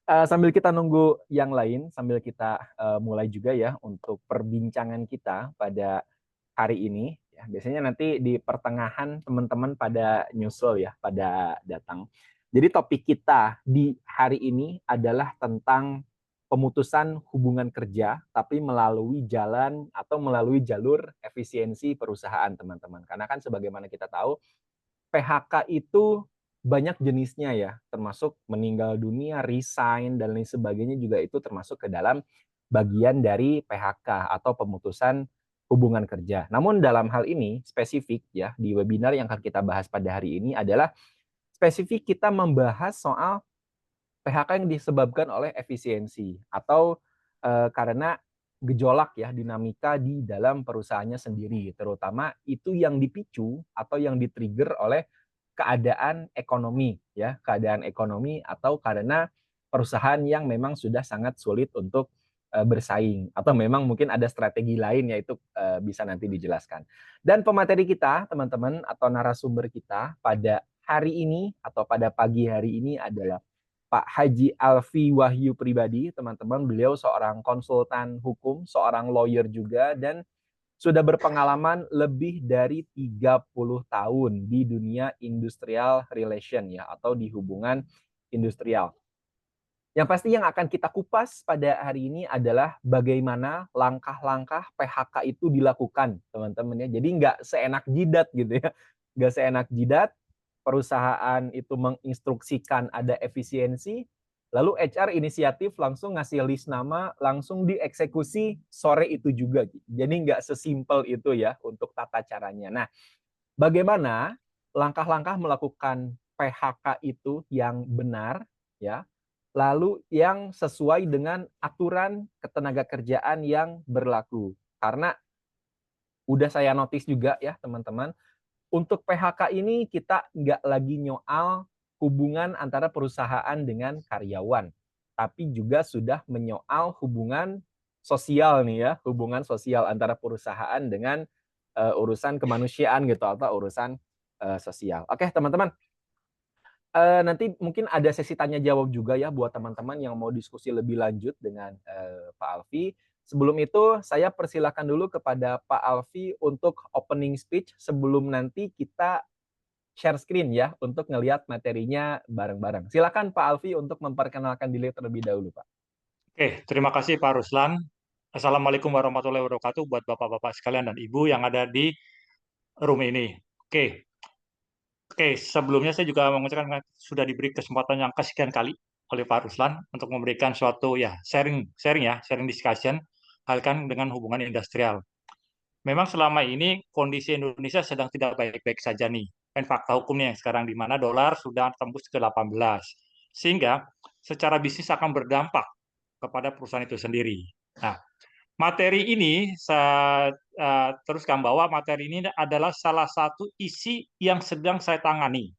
Sambil kita nunggu yang lain, sambil kita mulai juga ya untuk perbincangan kita pada hari ini. Ya, biasanya nanti di pertengahan teman-teman pada nyusul ya, pada datang. Jadi topik kita di hari ini adalah tentang pemutusan hubungan kerja, tapi melalui jalan atau melalui jalur efisiensi perusahaan, teman-teman. Karena kan sebagaimana kita tahu, PHK itu banyak jenisnya ya, termasuk meninggal dunia, resign, dan lain sebagainya juga itu termasuk ke dalam bagian dari PHK atau pemutusan hubungan kerja. Namun dalam hal ini spesifik ya, di webinar yang akan kita bahas pada hari ini adalah spesifik kita membahas soal PHK yang disebabkan oleh efisiensi atau karena gejolak ya, dinamika di dalam perusahaannya sendiri, terutama itu yang dipicu atau yang di-trigger oleh keadaan ekonomi ya, keadaan ekonomi atau karena perusahaan yang memang sudah sangat sulit untuk bersaing atau memang mungkin ada strategi lain, yaitu bisa nanti dijelaskan. Dan pemateri kita, teman-teman, atau narasumber kita pada hari ini atau pada pagi hari ini adalah Pak Haji Alfi Wahyu Pribadi, teman-teman. Beliau seorang konsultan hukum, seorang lawyer juga, dan sudah berpengalaman lebih dari 30 tahun di dunia industrial relation ya, atau di hubungan industrial. Yang pasti yang akan kita kupas pada hari ini adalah bagaimana langkah-langkah PHK itu dilakukan, teman-teman ya. Jadi nggak seenak jidat gitu ya. Nggak seenak jidat, perusahaan itu menginstruksikan ada efisiensi, lalu HR inisiatif langsung ngasih list nama, langsung dieksekusi sore itu juga. Jadi nggak sesimpel itu ya untuk tata caranya. Nah, bagaimana langkah-langkah melakukan PHK itu yang benar ya, lalu yang sesuai dengan aturan ketenagakerjaan yang berlaku. Karena udah saya notice juga ya teman-teman, untuk PHK ini kita nggak lagi nyoal hubungan antara perusahaan dengan karyawan, tapi juga sudah menyoal hubungan sosial nih ya, hubungan sosial antara perusahaan dengan urusan kemanusiaan gitu atau urusan sosial. Oke teman-teman, nanti mungkin ada sesi tanya jawab juga ya buat teman-teman yang mau diskusi lebih lanjut dengan Pak Alfi. Sebelum itu saya persilakan dulu kepada Pak Alfi untuk opening speech sebelum nanti kita share screen ya untuk ngelihat materinya bareng-bareng. Silakan Pak Alfi untuk memperkenalkan diri terlebih dahulu, Pak. Oke, terima kasih Pak Ruslan. Assalamualaikum warahmatullahi wabarakatuh buat Bapak-Bapak sekalian dan Ibu yang ada di room ini. Oke, sebelumnya saya juga mengucapkan sudah diberi kesempatan yang kesekian kali oleh Pak Ruslan untuk memberikan suatu ya sharing discussion hal kan dengan hubungan industrial. Memang selama ini kondisi Indonesia sedang tidak baik-baik saja nih. Dan fakta hukumnya yang sekarang di mana dolar sudah tembus ke 18. Sehingga secara bisnis akan berdampak kepada perusahaan itu sendiri. Nah, materi ini saya teruskan bahwa materi ini adalah salah satu isi yang sedang saya tangani.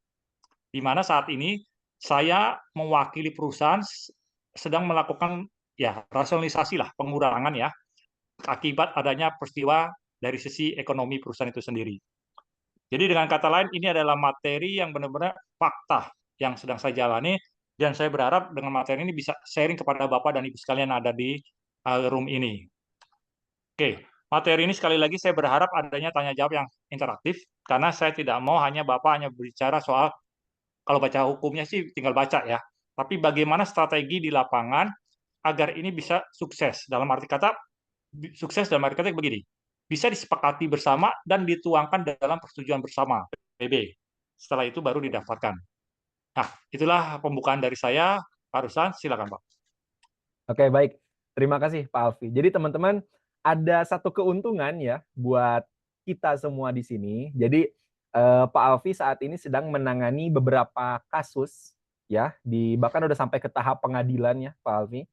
Di mana saat ini saya mewakili perusahaan sedang melakukan ya rasionalisasi lah, pengurangan ya, akibat adanya peristiwa dari sisi ekonomi perusahaan itu sendiri. Jadi dengan kata lain ini adalah materi yang benar-benar fakta yang sedang saya jalani dan saya berharap dengan materi ini bisa sharing kepada Bapak dan Ibu sekalian yang ada di room ini. Oke, materi ini sekali lagi saya berharap adanya tanya jawab yang interaktif karena saya tidak mau hanya Bapak hanya berbicara soal kalau baca hukumnya sih tinggal baca ya. Tapi bagaimana strategi di lapangan agar ini bisa sukses. Dalam arti kata sukses dalam arti kata begini. Bisa disepakati bersama dan dituangkan dalam persetujuan bersama PB. Setelah itu baru didaftarkan. Nah, itulah pembukaan dari saya. Pak Ruslan, silakan Pak. Oke, baik. Terima kasih Pak Alfi. Jadi teman-teman, ada satu keuntungan ya buat kita semua di sini. Jadi Pak Alfi saat ini sedang menangani beberapa kasus ya, bahkan udah sampai ke tahap pengadilan ya Pak Alfi.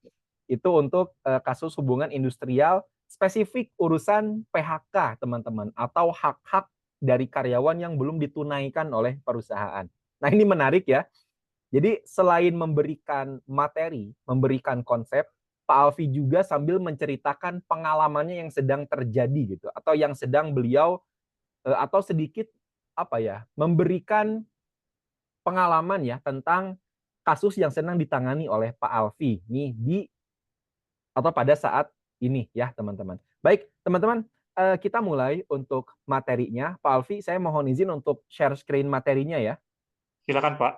Itu untuk kasus hubungan industrial spesifik urusan PHK teman-teman, atau hak-hak dari karyawan yang belum ditunaikan oleh perusahaan. Nah ini menarik ya. Jadi selain memberikan materi, memberikan konsep, Pak Alfi juga sambil menceritakan pengalamannya yang sedang terjadi gitu, atau yang sedang beliau atau sedikit apa ya, memberikan pengalaman ya tentang kasus yang sedang ditangani oleh Pak Alfi nih atau pada saat ini ya teman-teman. Baik teman-teman, kita mulai untuk materinya. Pak Alfi, saya mohon izin untuk share screen materinya ya. Silakan Pak.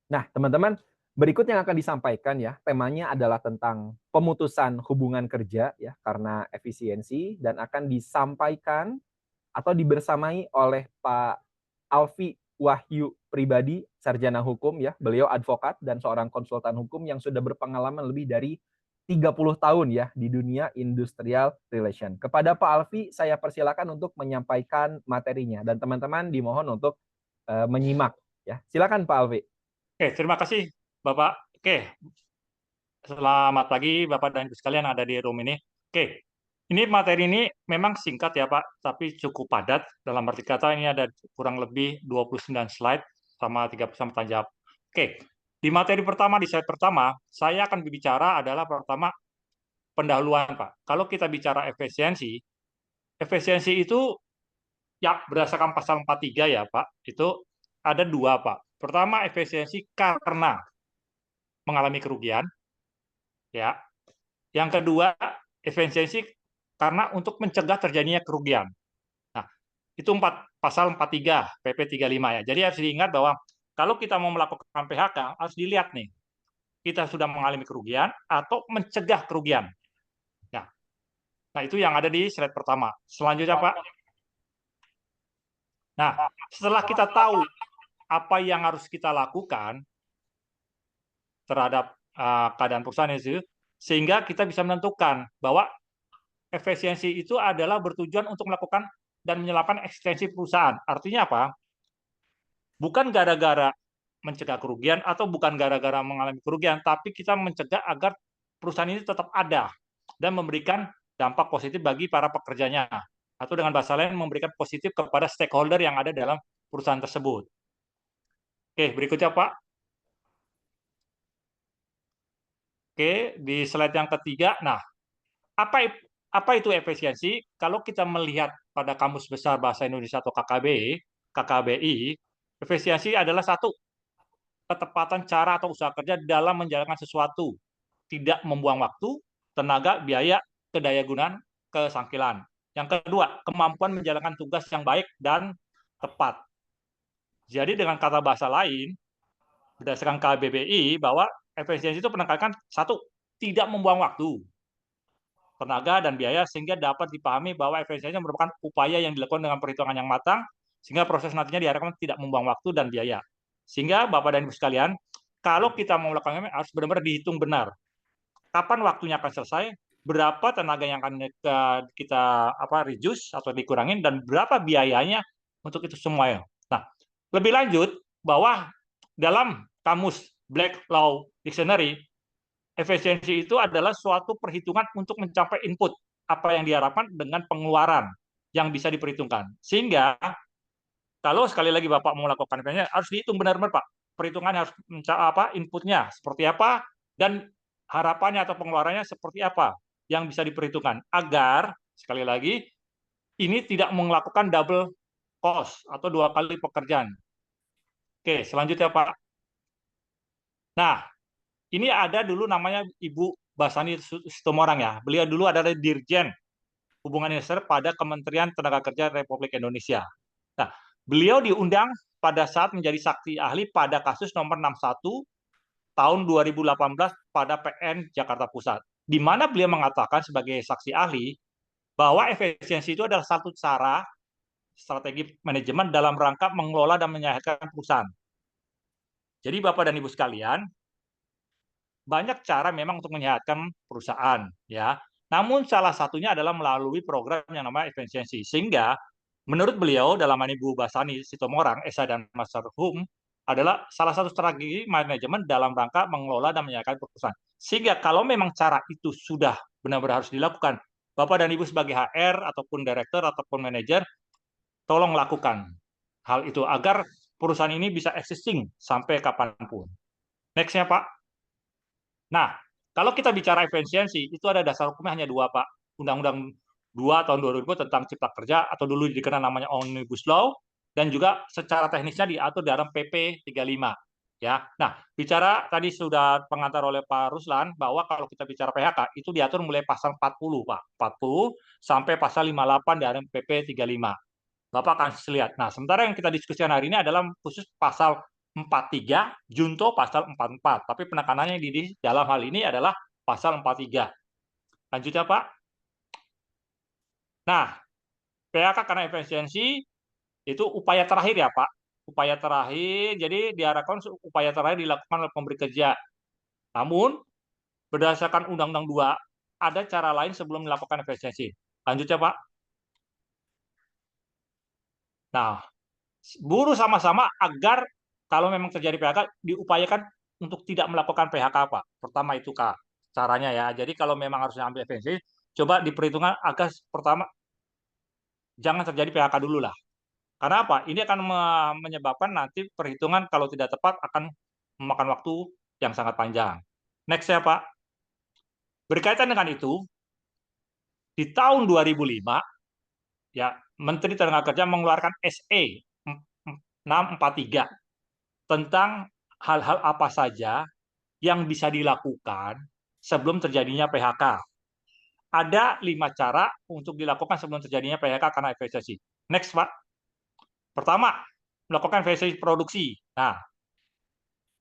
Nah, teman-teman, berikut yang akan disampaikan ya, temanya adalah tentang pemutusan hubungan kerja ya karena efisiensi, dan akan disampaikan atau dibersamai oleh Pak Alfi Wahyu Pribadi, sarjana hukum ya. Beliau advokat dan seorang konsultan hukum yang sudah berpengalaman lebih dari 30 tahun ya di dunia industrial relation. Kepada Pak Alfi, saya persilakan untuk menyampaikan materinya dan teman-teman dimohon untuk menyimak ya. Silakan Pak Alfi. Oke, terima kasih Bapak. Oke, selamat pagi Bapak dan Ibu sekalian yang ada di room ini. Oke, ini materi ini memang singkat ya Pak, tapi cukup padat. Dalam arti kata ini ada kurang lebih 29 slide sama 30 pertanyaan jawab. Oke, di materi pertama, di slide pertama, saya akan berbicara adalah pertama pendahuluan Pak. Kalau kita bicara efisiensi, efisiensi itu ya berdasarkan pasal 43 ya Pak, itu ada dua Pak. Pertama, efisiensi karena mengalami kerugian, ya. Yang kedua, efisiensi karena untuk mencegah terjadinya kerugian. Nah, itu pasal 43 PP 35 ya. Jadi harus diingat bahwa kalau kita mau melakukan PHK harus dilihat nih, kita sudah mengalami kerugian atau mencegah kerugian. Ya. Nah, itu yang ada di slide pertama. Selanjutnya, Pak. Nah, setelah kita tahu apa yang harus kita lakukan terhadap keadaan perusahaan itu, sehingga kita bisa menentukan bahwa efisiensi itu adalah bertujuan untuk melakukan dan menyelamatkan eksistensi perusahaan. Artinya apa? Bukan gara-gara mencegah kerugian atau bukan gara-gara mengalami kerugian, tapi kita mencegah agar perusahaan ini tetap ada dan memberikan dampak positif bagi para pekerjanya. Atau dengan bahasa lain, memberikan positif kepada stakeholder yang ada dalam perusahaan tersebut. Oke, berikutnya Pak. Oke, di slide yang ketiga, nah, apa itu efisiensi? Kalau kita melihat pada Kamus Besar Bahasa Indonesia atau KKBI, efisiensi adalah satu, ketepatan cara atau usaha kerja dalam menjalankan sesuatu, tidak membuang waktu, tenaga, biaya, kedaya gunaan, kesangkilan. Yang kedua, kemampuan menjalankan tugas yang baik dan tepat. Jadi dengan kata bahasa lain, berdasarkan KBBI, bahwa efisiensi itu penekankan satu, tidak membuang waktu, tenaga, dan biaya, sehingga dapat dipahami bahwa efisiensi merupakan upaya yang dilakukan dengan perhitungan yang matang, sehingga proses nantinya diharapkan tidak membuang waktu dan biaya. Sehingga Bapak dan Ibu sekalian, kalau kita mau melakukan harus benar-benar dihitung benar. Kapan waktunya akan selesai, berapa tenaga yang akan kita reduce atau dikurangin, dan berapa biayanya untuk itu semuanya. Nah, lebih lanjut, bahwa dalam kamus Black Law Dictionary, efisiensi itu adalah suatu perhitungan untuk mencapai input, apa yang diharapkan dengan pengeluaran yang bisa diperhitungkan. Sehingga kalau sekali lagi Bapak mau melakukan efisiensi, harus dihitung benar-benar Pak. Perhitungan harus inputnya seperti apa dan harapannya atau pengeluarannya seperti apa yang bisa diperhitungkan agar sekali lagi ini tidak melakukan double cost atau dua kali pekerjaan. Oke, selanjutnya Pak. Nah, ini ada dulu namanya Ibu Basani Situmorang ya. Beliau dulu adalah Dirjen Hubungan Industrial pada Kementerian Tenaga Kerja Republik Indonesia. Nah, beliau diundang pada saat menjadi saksi ahli pada kasus nomor 61 tahun 2018 pada PN Jakarta Pusat, di mana beliau mengatakan sebagai saksi ahli bahwa efisiensi itu adalah satu cara strategi manajemen dalam rangka mengelola dan menyehatkan perusahaan. Jadi Bapak dan Ibu sekalian, banyak cara memang untuk menyehatkan perusahaan, ya. Namun salah satunya adalah melalui program yang namanya efisiensi. Sehingga menurut beliau dalam Ibu Basani Situmorang, SA dan Master Hukum, adalah salah satu strategi manajemen dalam rangka mengelola dan menyehatkan perusahaan. Sehingga kalau memang cara itu sudah benar-benar harus dilakukan, Bapak dan Ibu sebagai HR ataupun direktur ataupun manajer, tolong lakukan hal itu agar perusahaan ini bisa existing sampai kapanpun. Next-nya Pak. Nah, kalau kita bicara efisiensi, itu ada dasar hukumnya hanya dua, Pak. Undang-Undang 2 tahun 2000 tentang Cipta Kerja atau dulu dikenal namanya Omnibus Law, dan juga secara teknisnya diatur dalam PP 35. Ya. Nah, bicara tadi sudah pengantar oleh Pak Ruslan bahwa kalau kita bicara PHK itu diatur mulai pasal 40, Pak. 40 sampai pasal 58 dalam PP 35. Bapak akan lihat. Nah, sementara yang kita diskusikan hari ini adalah khusus pasal 43, junto pasal 44. Tapi penekanannya di dalam hal ini adalah pasal 43. Lanjut ya, Pak. Nah, PHK karena efisiensi itu upaya terakhir ya, Pak. Upaya terakhir, jadi diharapkan upaya terakhir dilakukan oleh pemberi kerja. Namun, berdasarkan Undang-Undang 2, ada cara lain sebelum melakukan efisiensi. Lanjut ya, Pak. Nah, buruh sama-sama agar kalau memang terjadi PHK diupayakan untuk tidak melakukan PHK, Pak. Pertama itu, Kak, caranya ya. Jadi kalau memang harus ambil efisiensi, coba diperhitungkan agar pertama jangan terjadi PHK dulu lah. Karena apa? Ini akan menyebabkan nanti perhitungan kalau tidak tepat akan memakan waktu yang sangat panjang. Next ya, Pak. Berkaitan dengan itu, di tahun 2005 ya Menteri Tenaga Kerja mengeluarkan SE 643 tentang hal-hal apa saja yang bisa dilakukan sebelum terjadinya PHK. Ada 5 cara untuk dilakukan sebelum terjadinya PHK karena efisiensi. Next, Pak. Pertama, melakukan efisiensi produksi. Nah,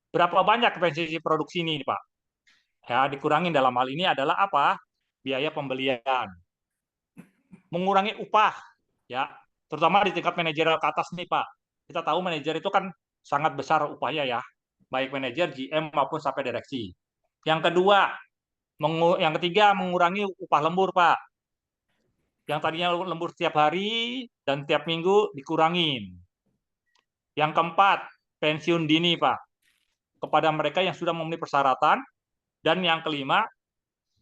berapa banyak efisiensi produksi ini, Pak? Ya, dikurangin dalam hal ini adalah apa? Biaya pembelian. Mengurangi upah, ya, terutama di tingkat manajerial ke atas nih, Pak. Kita tahu manajer itu kan sangat besar upahnya ya, baik manajer, GM maupun sampai direksi. Yang kedua, yang ketiga mengurangi upah lembur, Pak. Yang tadinya lembur setiap hari dan tiap minggu dikurangin. Yang keempat, pensiun dini, Pak, kepada mereka yang sudah memenuhi persyaratan. Dan yang kelima,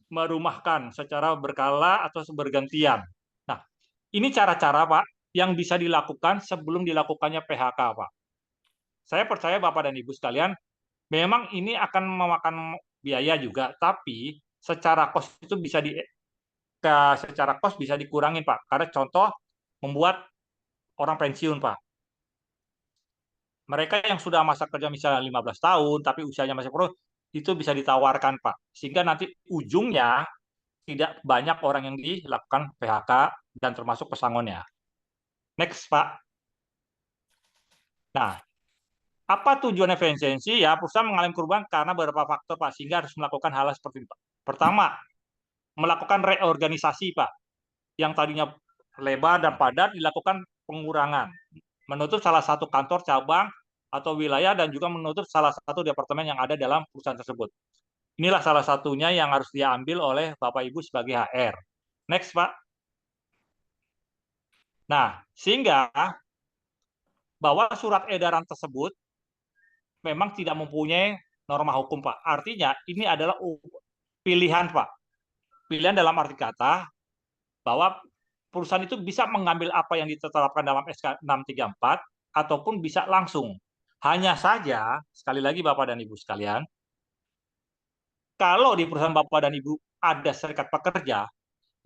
merumahkan secara berkala atau bergantian. Nah, ini cara-cara, Pak, yang bisa dilakukan sebelum dilakukannya PHK, Pak. Saya percaya Bapak dan Ibu sekalian, memang ini akan memakan biaya juga, tapi secara kos itu bisa dikurangin, Pak. Karena contoh membuat orang pensiun, Pak. Mereka yang sudah masa kerja misalnya 15 tahun, tapi usianya masih pro, itu bisa ditawarkan, Pak. Sehingga nanti ujungnya tidak banyak orang yang dilakukan PHK dan termasuk pesangonnya. Next, Pak. Nah, apa tujuan efisiensi? Ya, perusahaan mengalami kerugian karena beberapa faktor, Pak, sehingga harus melakukan hal seperti ini, Pak. Pertama, melakukan reorganisasi, Pak. Yang tadinya lebar dan padat dilakukan pengurangan. Menutup salah satu kantor cabang atau wilayah dan juga menutup salah satu departemen yang ada dalam perusahaan tersebut. Inilah salah satunya yang harus diambil oleh Bapak Ibu sebagai HR. Next, Pak. Nah, sehingga bahwa surat edaran tersebut memang tidak mempunyai norma hukum, Pak. Artinya ini adalah pilihan, Pak. Pilihan dalam arti kata bahwa perusahaan itu bisa mengambil apa yang ditetapkan dalam SK 634 ataupun bisa langsung. Hanya saja, sekali lagi Bapak dan Ibu sekalian, kalau di perusahaan Bapak dan Ibu ada serikat pekerja,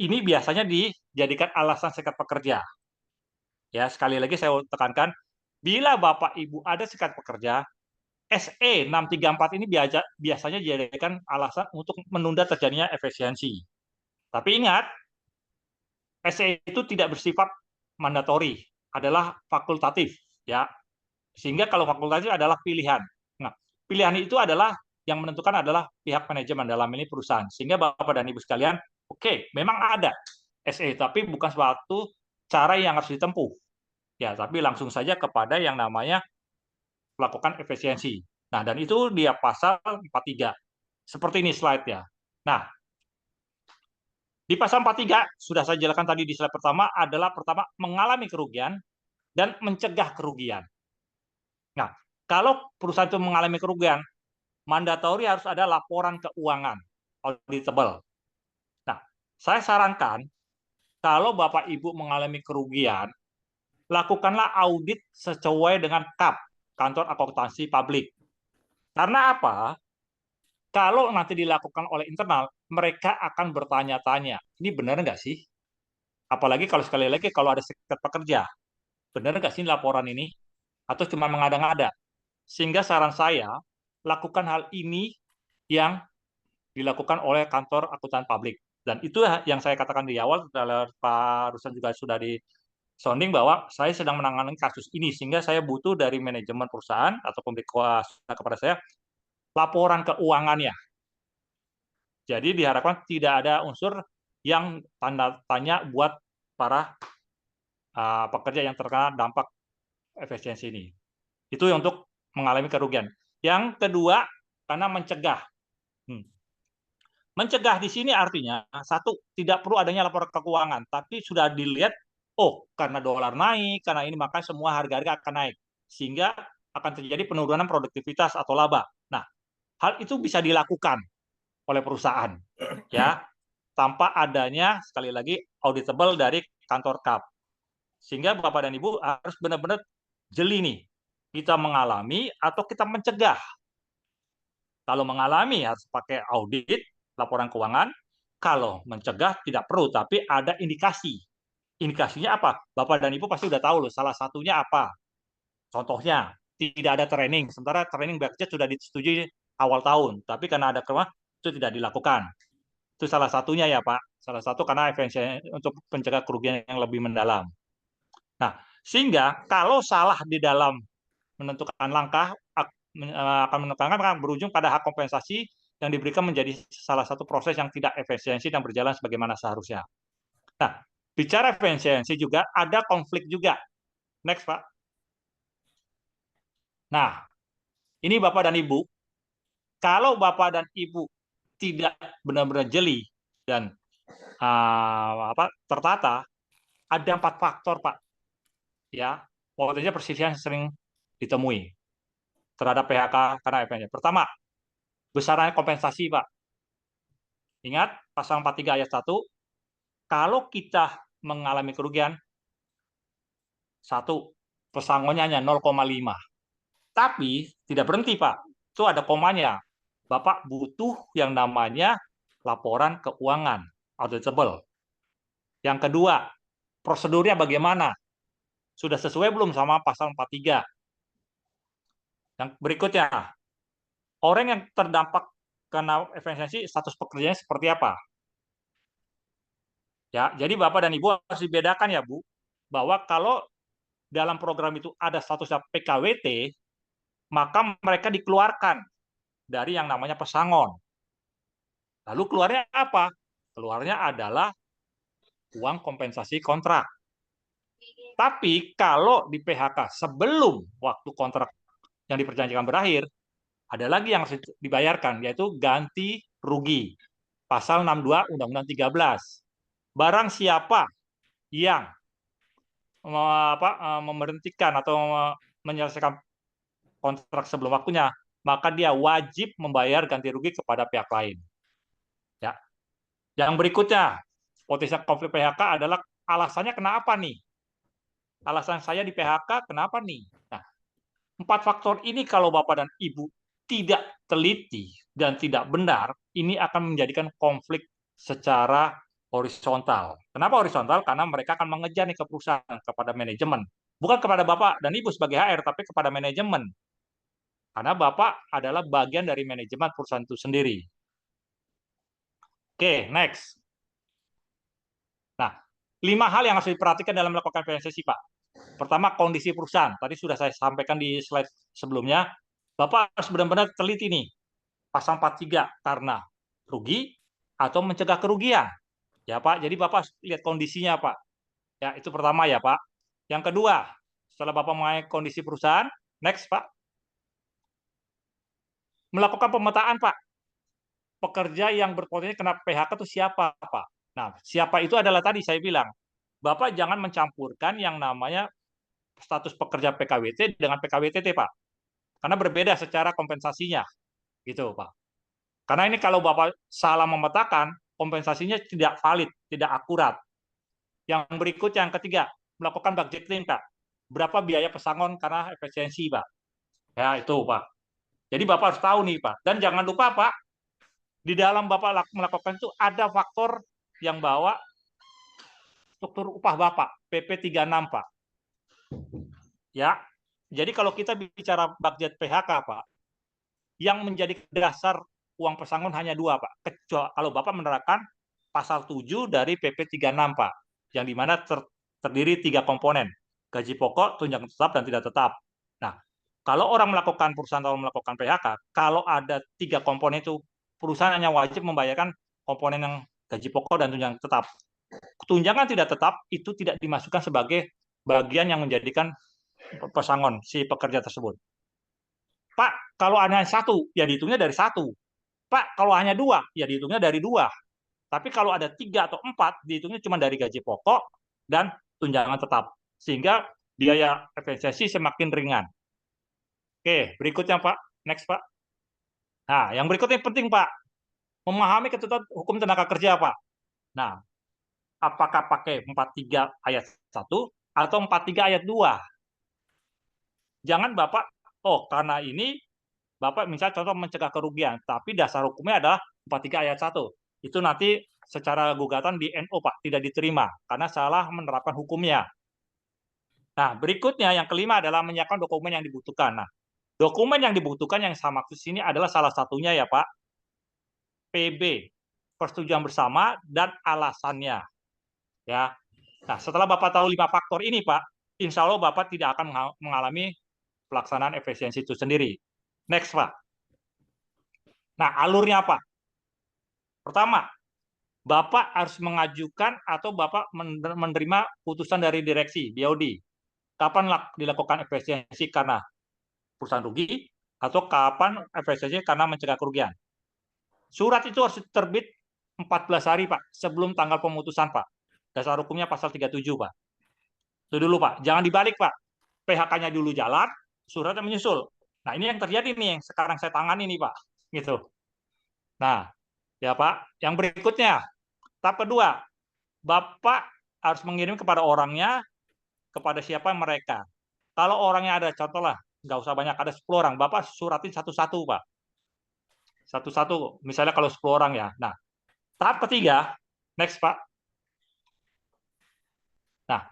ini biasanya dijadikan alasan serikat pekerja. Ya, sekali lagi saya tekankan, bila Bapak Ibu ada serikat pekerja, SE 634 ini biasanya dijadikan alasan untuk menunda terjadinya efisiensi. Tapi ingat, SE itu tidak bersifat mandatori, adalah fakultatif, ya. Sehingga kalau fakultatif adalah pilihan. Nah, pilihan itu adalah yang menentukan adalah pihak manajemen dalam ini perusahaan. Sehingga Bapak dan Ibu sekalian, oke, memang ada SE, tapi bukan suatu cara yang harus ditempuh. Ya, tapi langsung saja kepada yang namanya melakukan efisiensi. Nah, dan itu dia pasal 43. Seperti ini slide-nya. Nah, di pasal 43 sudah saya jelaskan tadi di slide pertama adalah pertama mengalami kerugian dan mencegah kerugian. Nah, kalau perusahaan itu mengalami kerugian, mandatori harus ada laporan keuangan auditable. Nah, saya sarankan kalau Bapak Ibu mengalami kerugian, lakukanlah audit sesuai dengan KAP, Kantor Akuntansi Publik. Karena apa? Kalau nanti dilakukan oleh internal, mereka akan bertanya-tanya, ini benar nggak sih? Apalagi kalau sekali lagi kalau ada serikat pekerja. Benar nggak sih laporan ini? Atau cuma mengada-ngada? Sehingga saran saya, lakukan hal ini yang dilakukan oleh kantor akuntan publik. Dan itu yang saya katakan di awal, Pak Ruslan juga sudah di sounding bahwa saya sedang menangani kasus ini, sehingga saya butuh dari manajemen perusahaan atau pemilik kuasa kepada saya laporan keuangannya. Jadi diharapkan tidak ada unsur yang tanda tanya buat para pekerja yang terkena dampak efisiensi ini. Itu untuk mengalami kerugian. Yang kedua, karena mencegah. Mencegah di sini artinya, satu, tidak perlu adanya laporan keuangan, tapi sudah dilihat, oh, karena dolar naik, karena ini maka semua harga-harga akan naik. Sehingga akan terjadi penurunan produktivitas atau laba. Nah, hal itu bisa dilakukan oleh perusahaan, ya, tanpa adanya, sekali lagi, auditable dari kantor KAP. Sehingga Bapak dan Ibu harus benar-benar jeli nih, kita mengalami atau kita mencegah. Kalau mengalami harus pakai audit, laporan keuangan. Kalau mencegah tidak perlu, tapi ada indikasi. Indikasinya apa? Bapak dan Ibu pasti udah tahu loh, salah satunya apa? Contohnya, tidak ada training. Sementara training budget sudah disetujui awal tahun, tapi karena ada keuangan, itu tidak dilakukan. Itu salah satunya ya Pak. Salah satu karena efisiensi untuk mencegah kerugian yang lebih mendalam. Nah, sehingga kalau salah di dalam menentukan langkah akan menentukan berujung pada hak kompensasi yang diberikan menjadi salah satu proses yang tidak efisiensi dan berjalan sebagaimana seharusnya. Nah, bicara efisiensi juga ada konflik juga. Next, Pak. Nah, ini Bapak dan Ibu, kalau Bapak dan Ibu tidak benar-benar jeli dan tertata, ada 4 faktor, Pak. Ya, potensi persisian sering ditemui terhadap PHK karena efisiensi. Pertama, besarannya kompensasi, Pak. Ingat, pasal 43 ayat 1, kalau kita mengalami kerugian, satu, pesangonnya hanya 0,5. Tapi tidak berhenti, Pak. Itu ada komanya. Bapak butuh yang namanya laporan keuangan, auditable. Yang kedua, prosedurnya bagaimana? Sudah sesuai belum sama pasal 43? Yang berikutnya, orang yang terdampak karena efisiensi, status pekerjaannya seperti apa? Ya, jadi Bapak dan Ibu harus dibedakan ya, Bu, bahwa kalau dalam program itu ada statusnya PKWT, maka mereka dikeluarkan dari yang namanya pesangon. Lalu keluarnya apa? Keluarnya adalah uang kompensasi kontrak. Tapi kalau di PHK sebelum waktu kontrak yang diperjanjikan berakhir, ada lagi yang harus dibayarkan, yaitu ganti rugi. Pasal 62 Undang-Undang 13. Barang siapa yang memberhentikan atau menyelesaikan kontrak sebelum waktunya, maka dia wajib membayar ganti rugi kepada pihak lain. Ya. Yang berikutnya, potensi konflik PHK adalah alasannya kenapa nih? Alasan saya di PHK kenapa nih? Nah, 4 faktor ini kalau Bapak dan Ibu tidak teliti dan tidak benar, ini akan menjadikan konflik secara horizontal. Kenapa horizontal? Karena mereka akan mengejar nih ke perusahaan, kepada manajemen. Bukan kepada Bapak dan Ibu sebagai HR, tapi kepada manajemen. Karena Bapak adalah bagian dari manajemen perusahaan itu sendiri. Oke, next. Nah, 5 hal yang harus diperhatikan dalam melakukan PSSI, Pak. Pertama, kondisi perusahaan. Tadi sudah saya sampaikan di slide sebelumnya. Bapak harus benar-benar teliti nih. Pasal 43 karena rugi atau mencegah kerugian. Ya, Pak. Jadi Bapak harus lihat kondisinya, Pak. Ya, itu pertama ya, Pak. Yang kedua, setelah Bapak mengenai kondisi perusahaan, next, Pak. Melakukan pemetaan, Pak. Pekerja yang berpotensi kena PHK itu siapa, Pak? Nah, siapa itu adalah tadi saya bilang, Bapak jangan mencampurkan yang namanya status pekerja PKWT dengan PKWTT, Pak. Karena berbeda secara kompensasinya. Gitu, Pak. Karena ini kalau Bapak salah memetakan, kompensasinya tidak valid, tidak akurat. Yang berikutnya, yang ketiga, melakukan budgeting, Pak. Berapa biaya pesangon karena efisiensi, Pak. Ya, itu, Pak. Jadi Bapak harus tahu nih, Pak. Dan jangan lupa, Pak, di dalam Bapak melakukan itu ada faktor yang bawa struktur upah Bapak, PP 36, Pak. Ya. Jadi kalau kita bicara budget PHK, Pak, yang menjadi dasar uang pesangon hanya dua, Pak. Kecuali kalau Bapak menerapkan pasal 7 dari PP 36, Pak, yang dimana terdiri 3 komponen, gaji pokok, tunjangan tetap, dan tidak tetap. Nah, kalau orang melakukan perusahaan atau melakukan PHK, kalau ada 3 komponen itu, perusahaan hanya wajib membayarkan komponen yang gaji pokok dan tunjangan tetap. Tunjangan tidak tetap itu tidak dimasukkan sebagai bagian yang menjadikan pesangon si pekerja tersebut. Pak, kalau hanya satu, ya dihitungnya dari satu. Pak, kalau hanya dua, ya dihitungnya dari dua. Tapi kalau ada 3 atau 4, dihitungnya cuma dari gaji pokok dan tunjangan tetap. Sehingga biaya efisiensi semakin ringan. Oke, berikutnya Pak. Next Pak. Nah, yang berikutnya penting Pak. Memahami ketentuan hukum tenaga kerja Pak. Nah, apakah pakai 43 ayat 1 atau 43 ayat 2? Jangan Bapak, karena ini Bapak misalnya contoh mencegah kerugian, tapi dasar hukumnya adalah 43 ayat 1. Itu nanti secara gugatan di NO, Pak, tidak diterima karena salah menerapkan hukumnya. Nah, berikutnya yang kelima adalah menyiapkan dokumen yang dibutuhkan. Nah, dokumen yang dibutuhkan yang saya maksud sini adalah salah satunya ya, Pak, PB, persetujuan bersama dan alasannya. Ya. Nah, setelah Bapak tahu 5 faktor ini, Pak, insya Allah Bapak tidak akan mengalami pelaksanaan efisiensi itu sendiri. Next, Pak. Nah, alurnya apa? Pertama, Bapak harus mengajukan atau Bapak menerima putusan dari direksi BOD. Kapan dilakukan efisiensi karena perusahaan rugi atau kapan efisiensi karena mencegah kerugian. Surat itu harus terbit 14 hari, Pak, sebelum tanggal pemutusan, Pak. Dasar hukumnya pasal 37, Pak. Itu dulu, Pak. Jangan dibalik, Pak. PHK-nya dulu jalan, suratnya menyusul. Nah, ini yang terjadi nih, yang sekarang saya tangani nih, Pak. Gitu. Nah, ya, Pak. Yang berikutnya, tahap kedua, Bapak harus mengirim kepada orangnya, kepada siapa mereka. Kalau orangnya ada, contoh lah, nggak usah banyak, ada 10 orang, Bapak suratin satu-satu, Pak. Satu-satu, misalnya kalau 10 orang ya. Nah, tahap ketiga, next, Pak. Nah,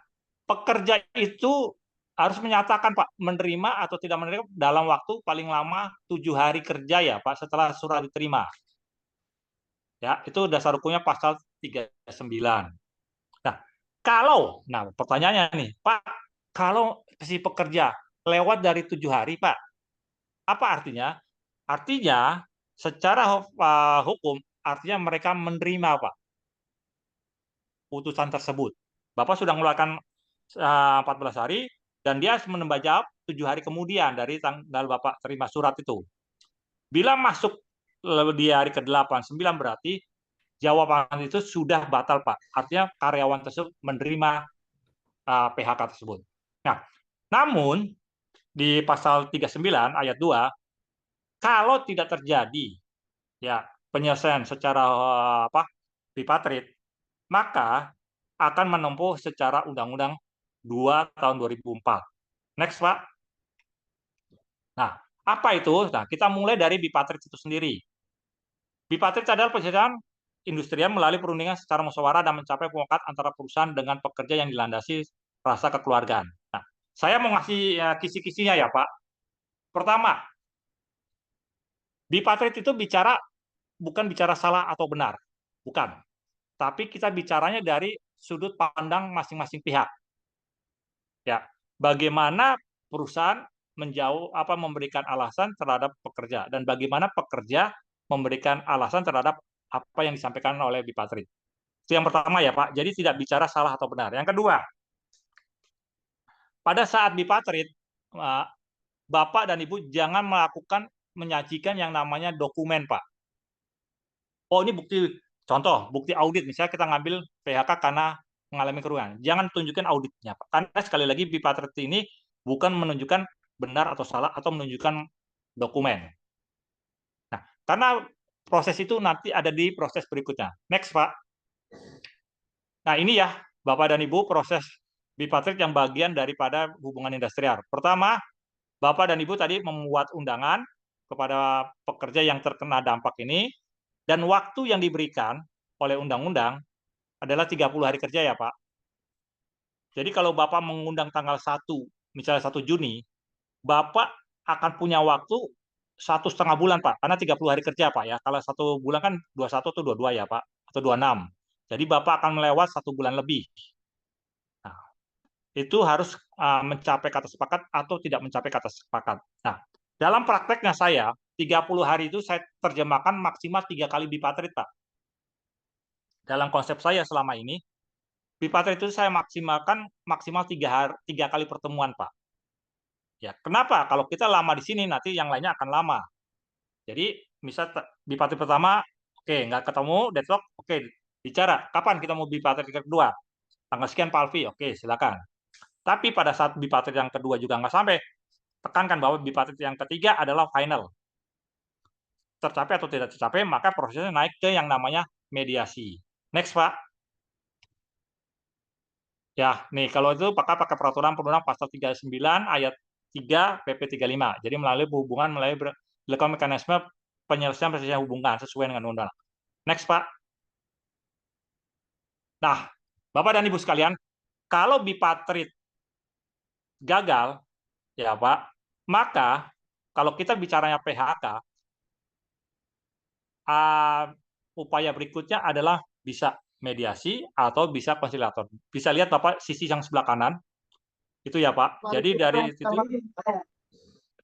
pekerja itu harus menyatakan, Pak, menerima atau tidak menerima dalam waktu paling lama 7 hari kerja ya, Pak, setelah surat diterima. Ya, itu dasar hukumnya pasal 39. Nah, pertanyaannya nih, Pak, kalau si pekerja lewat dari 7 hari, Pak, apa artinya? Artinya, secara hukum, artinya mereka menerima, Pak, putusan tersebut. Bapak sudah mengeluarkan 14 hari, dan dia harus menambah jawab 7 hari kemudian dari tanggal Bapak terima surat itu. Bila masuk di hari ke-8, 9 berarti jawaban itu sudah batal, Pak. Artinya karyawan tersebut menerima PHK tersebut. Nah, namun di pasal 39 ayat 2, kalau tidak terjadi ya penyelesaian secara bipartit, maka akan menempuh secara Undang-Undang 2 tahun 2004. Next, Pak. Nah, apa itu? Nah, kita mulai dari bipartit itu sendiri. Bipartit adalah penyelesaian industrial melalui perundingan secara musyawarah dan mencapai penguatan antara perusahaan dengan pekerja yang dilandasi rasa kekeluargaan. Nah, saya mau ngasih kisi-kisinya ya, Pak. Pertama, bipartit itu bukan bicara salah atau benar, bukan. Tapi kita bicaranya dari sudut pandang masing-masing pihak. Ya, bagaimana perusahaan memberikan alasan terhadap pekerja dan bagaimana pekerja memberikan alasan terhadap apa yang disampaikan oleh bipartit. Itu yang pertama ya, Pak. Jadi tidak bicara salah atau benar. Yang kedua, pada saat bipartit, Bapak dan Ibu jangan menyajikan yang namanya dokumen, Pak. Oh, ini bukti audit. Misalnya kita ngambil PHK karena mengalami kerugian. Jangan tunjukkan auditnya, Pak. Karena sekali lagi bipartit ini bukan menunjukkan benar atau salah atau menunjukkan dokumen. Nah, karena proses itu nanti ada di proses berikutnya. Next, Pak. Nah, ini ya, Bapak dan Ibu, proses bipartit yang bagian daripada hubungan industrial. Pertama, Bapak dan Ibu tadi membuat undangan kepada pekerja yang terkena dampak ini, dan waktu yang diberikan oleh undang-undang adalah 30 hari kerja ya, Pak. Jadi kalau Bapak mengundang tanggal 1, misalnya 1 Juni, Bapak akan punya waktu 1,5 bulan, Pak. Karena 30 hari kerja, Pak ya. Kalau 1 bulan kan 21 atau 22 ya, Pak. Atau 26. Jadi Bapak akan melewat 1 bulan lebih. Nah, itu harus mencapai kata sepakat atau tidak mencapai kata sepakat. Nah, dalam prakteknya saya, 30 hari itu saya terjemahkan maksimal 3 kali bipartit, Pak. Dalam konsep saya selama ini, bipartit itu saya maksimalkan maksimal 3 kali pertemuan, Pak. Ya, kenapa? Kalau kita lama di sini, nanti yang lainnya akan lama. Jadi, misal bipartit pertama, oke, nggak ketemu, deadlock, oke, bicara. Kapan kita mau bipartit kedua? Tanggal sekian, Pak Alfi, oke, silakan. Tapi pada saat bipartit yang kedua juga nggak sampai, tekankan bahwa bipartit yang ketiga adalah final. Tercapai atau tidak tercapai, maka prosesnya naik ke yang namanya mediasi. Next, Pak. Ya, nih kalau itu pakai peraturan perundang pasal 39 ayat 3 PP 35. Jadi melalui hubungan melalui dilakukan mekanisme penyelesaian hubungan sesuai dengan undang. Next, Pak. Nah, Bapak dan Ibu sekalian, kalau bipatrit gagal, ya Pak, maka kalau kita bicaranya PHK, upaya berikutnya adalah bisa mediasi atau bisa konsiliator. Bisa lihat Bapak sisi yang sebelah kanan, itu ya Pak. Jadi dari situ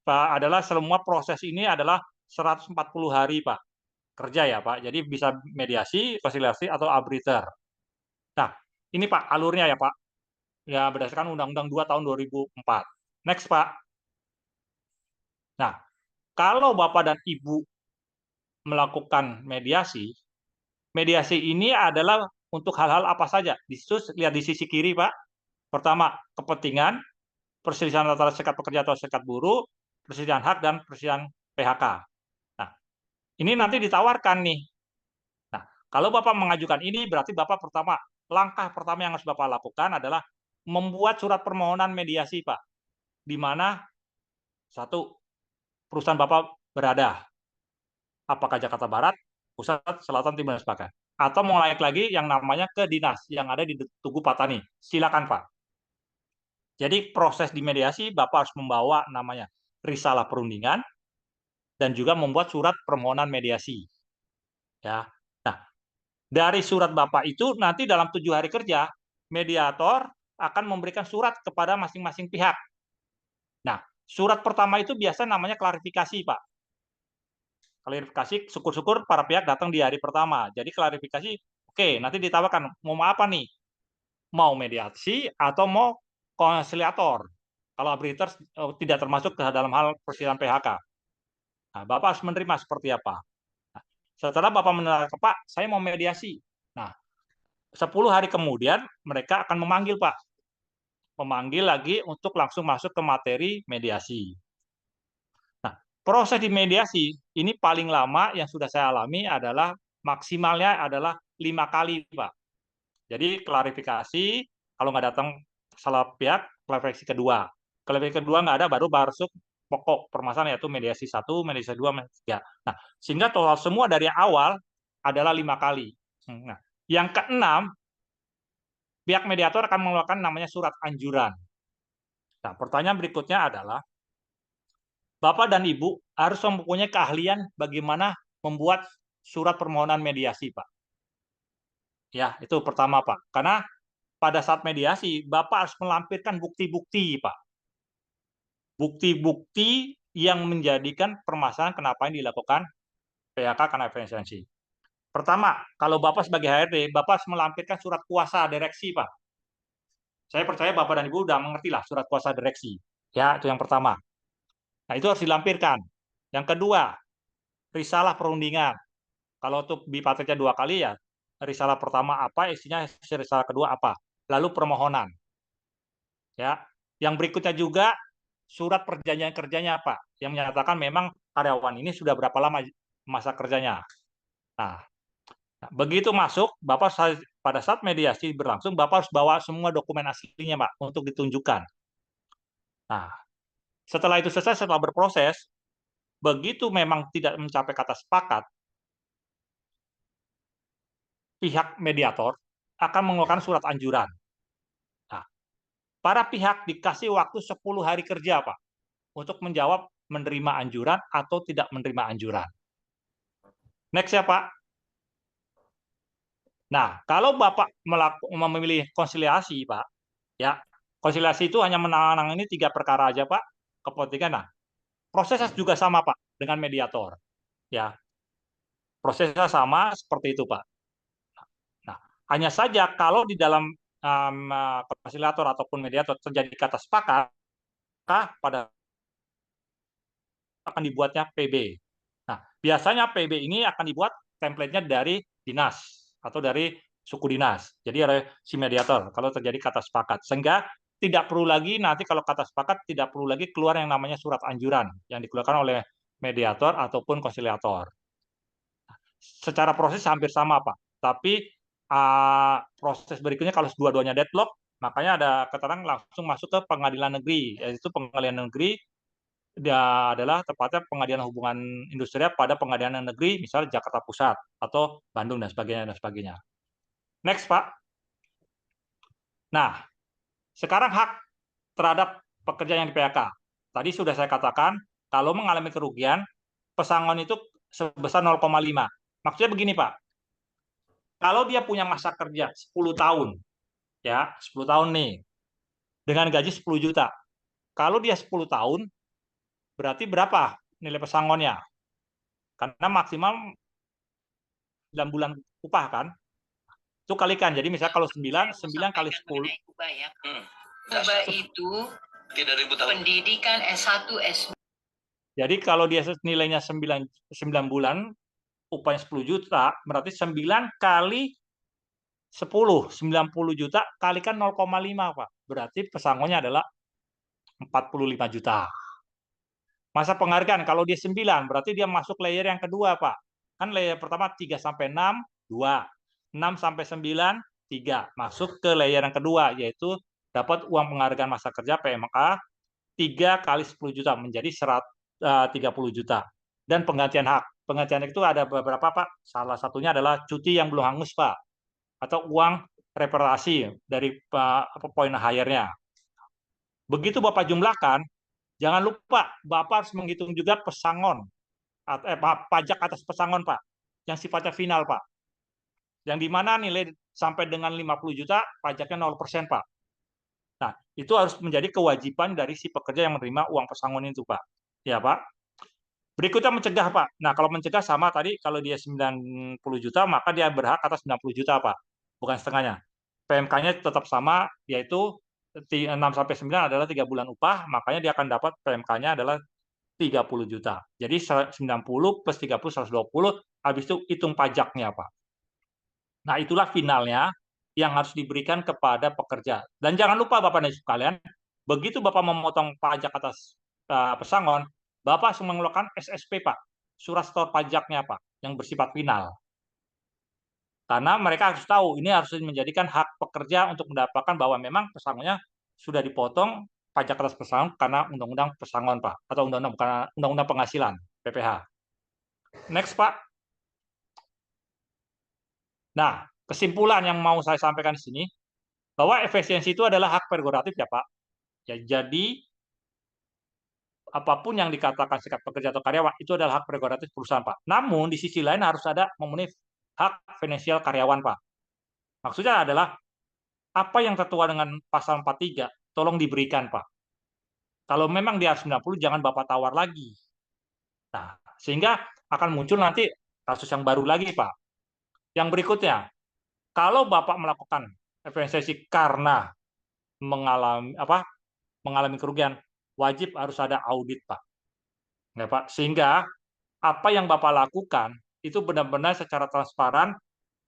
Pak adalah semua proses ini adalah 140 hari Pak kerja ya Pak. Jadi bisa mediasi, konsiliasi atau arbiter. Nah, ini Pak alurnya ya Pak. Ya berdasarkan Undang-Undang 2 tahun 2004. Next Pak. Nah, kalau Bapak dan Ibu melakukan mediasi, mediasi ini adalah untuk hal-hal apa saja? Lihat di sisi kiri Pak. Pertama, kepentingan, perselisihan antara serikat pekerja atau serikat buruh, perselisihan hak dan perselisihan PHK. Nah, ini nanti ditawarkan nih. Nah, kalau Bapak mengajukan ini berarti Bapak langkah pertama yang harus Bapak lakukan adalah membuat surat permohonan mediasi, Pak. Di mana satu perusahaan Bapak berada. Apakah Jakarta Barat, Pusat, Selatan, Timur, dan Selatan. Atau mau naik lagi yang namanya ke dinas yang ada di Tugu Patani. Silakan, Pak. Jadi proses di mediasi Bapak harus membawa namanya risalah perundingan dan juga membuat surat permohonan mediasi. Ya. Nah, dari surat Bapak itu nanti dalam 7 hari kerja mediator akan memberikan surat kepada masing-masing pihak. Nah, surat pertama itu biasa namanya klarifikasi, Pak. Klarifikasi, syukur-syukur para pihak datang di hari pertama. Jadi klarifikasi, oke, nanti ditawarkan mau apa nih? Mau mediasi atau mau konsiliator? Kalau arbiter tidak termasuk ke dalam hal persidangan PHK. Nah, Bapak harus menerima seperti apa? Nah, setelah Bapak menerima, Pak, saya mau mediasi. Nah, 10 hari kemudian mereka akan memanggil, Pak. Memanggil lagi untuk langsung masuk ke materi mediasi. Nah, proses di mediasi ini paling lama yang sudah saya alami adalah maksimalnya adalah 5 kali, Pak. Jadi klarifikasi, kalau nggak datang salah pihak, klarifikasi kedua. Klarifikasi kedua nggak ada, baru masuk pokok permasalahan yaitu mediasi 1, mediasi 2, mediasi 3. Nah, sehingga total semua dari awal adalah 5 kali. Nah, yang keenam, pihak mediator akan mengeluarkan namanya surat anjuran. Nah, pertanyaan berikutnya adalah, Bapak dan Ibu harus mempunyai keahlian bagaimana membuat surat permohonan mediasi, Pak. Ya, itu pertama, Pak. Karena pada saat mediasi, Bapak harus melampirkan bukti-bukti, Pak. Bukti-bukti yang menjadikan permasalahan kenapa yang dilakukan PHK karena efisiensi. Pertama, kalau Bapak sebagai HRD, Bapak harus melampirkan surat kuasa direksi, Pak. Saya percaya Bapak dan Ibu sudah mengerti lah surat kuasa direksi. Ya, itu yang pertama. Nah, itu harus dilampirkan. Yang kedua, risalah perundingan. Kalau untuk bipatritnya 2 kali ya, risalah pertama apa, isinya risalah kedua apa. Lalu permohonan. Ya, yang berikutnya juga surat perjanjian kerjanya apa, yang menyatakan memang karyawan ini sudah berapa lama masa kerjanya. Nah, begitu masuk, Bapak pada saat mediasi berlangsung, Bapak harus bawa semua dokumen aslinya, Pak, untuk ditunjukkan. Nah, setelah itu selesai, setelah berproses, begitu memang tidak mencapai kata sepakat, pihak mediator akan mengeluarkan surat anjuran. Nah, para pihak dikasih waktu 10 hari kerja, Pak, untuk menjawab menerima anjuran atau tidak menerima anjuran. Next ya, Pak. Nah, kalau Bapak memilih konsiliasi, Pak, ya, konsiliasi itu hanya menangani 3 perkara aja, Pak, kepentingan. Nah, prosesnya juga sama, Pak, dengan mediator. Ya, prosesnya sama seperti itu, Pak. Nah, hanya saja kalau di dalam konsiliator ataupun mediator terjadi kata sepakat, pada akan dibuatnya PB. Nah, biasanya PB ini akan dibuat template-nya dari dinas atau dari suku dinas. Jadi ada si mediator kalau terjadi kata sepakat. Sehingga tidak perlu lagi nanti kalau kata sepakat tidak perlu lagi keluar yang namanya surat anjuran yang dikeluarkan oleh mediator ataupun konsiliator. Secara proses hampir sama, Pak. Tapi proses berikutnya kalau dua-duanya deadlock, makanya ada keterangan langsung masuk ke pengadilan negeri, yaitu pengadilan negeri dia adalah tepatnya pengadilan hubungan industrial pada pengadilan negeri misalnya Jakarta Pusat atau Bandung dan sebagainya dan sebagainya. Next, Pak. Nah, sekarang hak terhadap pekerja yang di PHK. Tadi sudah saya katakan kalau mengalami kerugian pesangon itu sebesar 0,5. Maksudnya begini, Pak. Kalau dia punya masa kerja 10 tahun, ya, 10 tahun nih dengan gaji 10 juta. Kalau dia 10 tahun berarti berapa nilai pesangonnya? Karena maksimal 9 bulan upah kan? Itu kalikan. Jadi misalnya kalau 9 kali 10. Ubah ya. Ubah itu pendidikan S1, S2. Jadi kalau dia nilainya 9 bulan, upahnya 10 juta, berarti 9 kali 10, 90 juta kalikan 0,5, Pak. Berarti pesangonnya adalah 45 juta. Masa penghargaan kalau dia 9, berarti dia masuk layer yang kedua, Pak. Kan layer pertama 3 sampai 6, 2. 6 sampai 9, 3. Masuk ke layer yang kedua, yaitu dapat uang penghargaan masa kerja PMK 3 kali 10 juta menjadi 30 juta. Dan penggantian hak. Penggantian itu ada beberapa, Pak. Salah satunya adalah cuti yang belum hangus, Pak. Atau uang reparasi dari poin hire-nya. Begitu Bapak jumlahkan, jangan lupa Bapak harus menghitung juga pesangon, pajak atas pesangon, Pak, yang sifatnya final, Pak. Yang di mana nilai sampai dengan 50 juta, pajaknya 0%, Pak. Nah, itu harus menjadi kewajiban dari si pekerja yang menerima uang pesangon itu, Pak. Ya, Pak. Berikutnya mencegah, Pak. Nah, kalau mencegah sama tadi, kalau dia 90 juta, maka dia berhak atas 90 juta, Pak. Bukan setengahnya. PMK-nya tetap sama, yaitu 6-9 adalah 3 bulan upah, makanya dia akan dapat PMK-nya adalah 30 juta. Jadi 90 plus 30, 120, habis itu hitung pajaknya, Pak. Nah, itulah finalnya yang harus diberikan kepada pekerja. Dan jangan lupa, Bapak dan Ibu sekalian, begitu Bapak memotong pajak atas pesangon, Bapak harus mengeluarkan SSP, Pak. Surat setor pajaknya, Pak, yang bersifat final. Karena mereka harus tahu, ini harus menjadikan hak pekerja untuk mendapatkan bahwa memang pesangonnya sudah dipotong pajak atas pesangon karena undang-undang pesangon, Pak, atau undang-undang penghasilan, PPh. Next, Pak. Nah, kesimpulan yang mau saya sampaikan di sini, bahwa efisiensi itu adalah hak prerogatif ya, Pak. Ya, jadi apapun yang dikatakan serikat pekerja atau karyawan itu adalah hak prerogatif perusahaan, Pak. Namun di sisi lain harus ada memenuhi hak finansial karyawan, Pak. Maksudnya adalah apa yang tertuang dengan pasal 43 tolong diberikan, Pak. Kalau memang dia 90 jangan Bapak tawar lagi. Nah, sehingga akan muncul nanti kasus yang baru lagi, Pak. Yang berikutnya, kalau Bapak melakukan efisiensi karena mengalami kerugian, wajib harus ada audit, Pak. Ya, Pak. Sehingga apa yang Bapak lakukan itu benar-benar secara transparan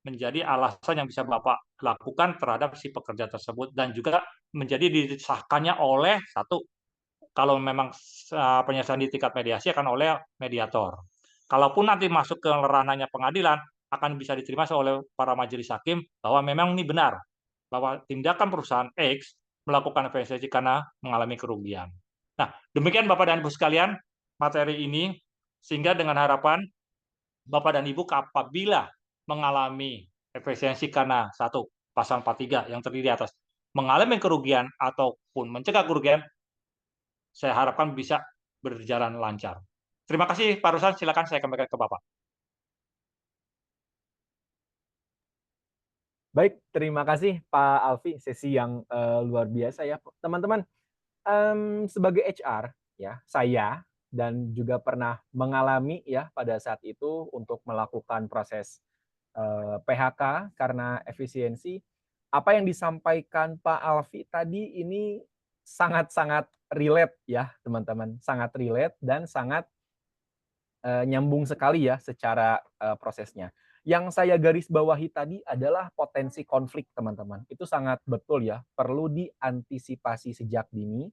menjadi alasan yang bisa Bapak lakukan terhadap si pekerja tersebut dan juga menjadi disahkannya oleh satu, kalau memang penyelesaian di tingkat mediasi akan oleh mediator. Kalaupun nanti masuk ke ranahnya pengadilan, akan bisa diterima oleh para majelis hakim bahwa memang ini benar, bahwa tindakan perusahaan X melakukan efisiensi karena mengalami kerugian. Nah, demikian Bapak dan Ibu sekalian, materi ini, sehingga dengan harapan Bapak dan Ibu apabila mengalami efisiensi karena satu, pasal 43 yang terdiri atas mengalami kerugian ataupun mencegah kerugian, saya harapkan bisa berjalan lancar. Terima kasih Pak Ruslan, silakan saya kembalikan ke Bapak. Baik, terima kasih Pak Alfi, sesi yang luar biasa ya. Teman-teman, sebagai HR, ya, saya dan juga pernah mengalami ya pada saat itu untuk melakukan proses PHK karena efisiensi. Apa yang disampaikan Pak Alfi tadi ini sangat-sangat relate ya, teman-teman. Sangat relate dan sangat nyambung sekali ya secara prosesnya. Yang saya garis bawahi tadi adalah potensi konflik, teman-teman. Itu sangat betul ya, perlu diantisipasi sejak dini.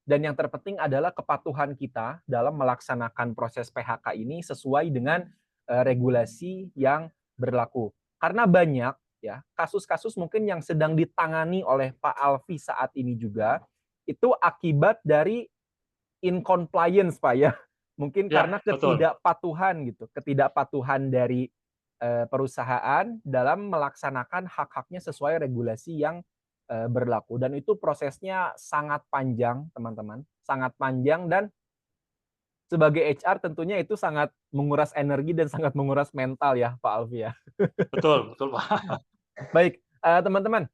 Dan yang terpenting adalah kepatuhan kita dalam melaksanakan proses PHK ini sesuai dengan regulasi yang berlaku. Karena banyak ya kasus-kasus mungkin yang sedang ditangani oleh Pak Alfi saat ini juga itu akibat dari incompliance, Pak ya. Mungkin Ya, karena betul. ketidakpatuhan dari perusahaan dalam melaksanakan hak-haknya sesuai regulasi yang berlaku. Dan itu prosesnya sangat panjang, teman-teman. Sangat panjang dan sebagai HR tentunya itu sangat menguras energi dan sangat menguras mental ya, Pak Alfi ya. Betul, betul Pak. Baik, teman-teman.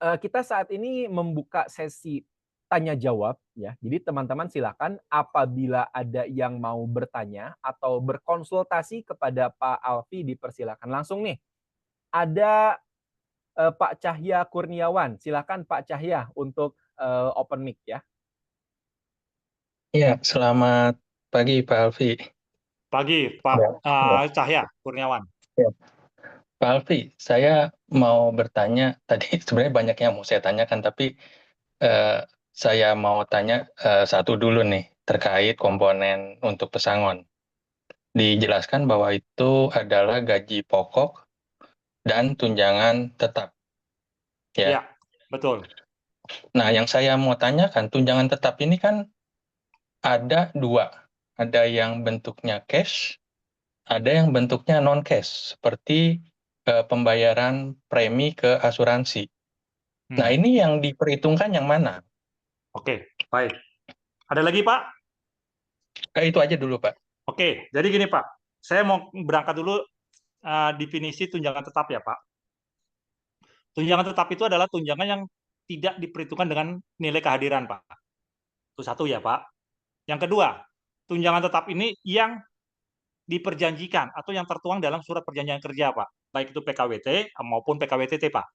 Kita saat ini membuka sesi tanya jawab ya. Jadi teman-teman silakan apabila ada yang mau bertanya atau berkonsultasi kepada Pak Alfi dipersilakan langsung nih. Ada Pak Cahya Kurniawan. Silakan Pak Cahya untuk open mic ya. Iya, selamat pagi Pak Alfi. Pagi Pak Cahya Kurniawan. Ya. Pak Alfi, saya mau bertanya, tadi sebenarnya banyak yang mau saya tanyakan, tapi saya mau tanya satu dulu nih, terkait komponen untuk pesangon. Dijelaskan bahwa itu adalah gaji pokok dan tunjangan tetap. Ya, betul. Nah, yang saya mau tanyakan, tunjangan tetap ini kan ada dua. Ada yang bentuknya cash, ada yang bentuknya non-cash, seperti pembayaran premi ke asuransi. Nah, ini yang diperhitungkan yang mana? Oke, baik. Ada lagi, Pak? Itu aja dulu, Pak. Oke, jadi gini, Pak. Saya mau berangkat dulu definisi tunjangan tetap ya, Pak. Tunjangan tetap itu adalah tunjangan yang tidak diperhitungkan dengan nilai kehadiran, Pak. Itu satu ya, Pak. Yang kedua, tunjangan tetap ini yang diperjanjikan atau yang tertuang dalam surat perjanjian kerja, Pak. Baik itu PKWT maupun PKWTT, Pak.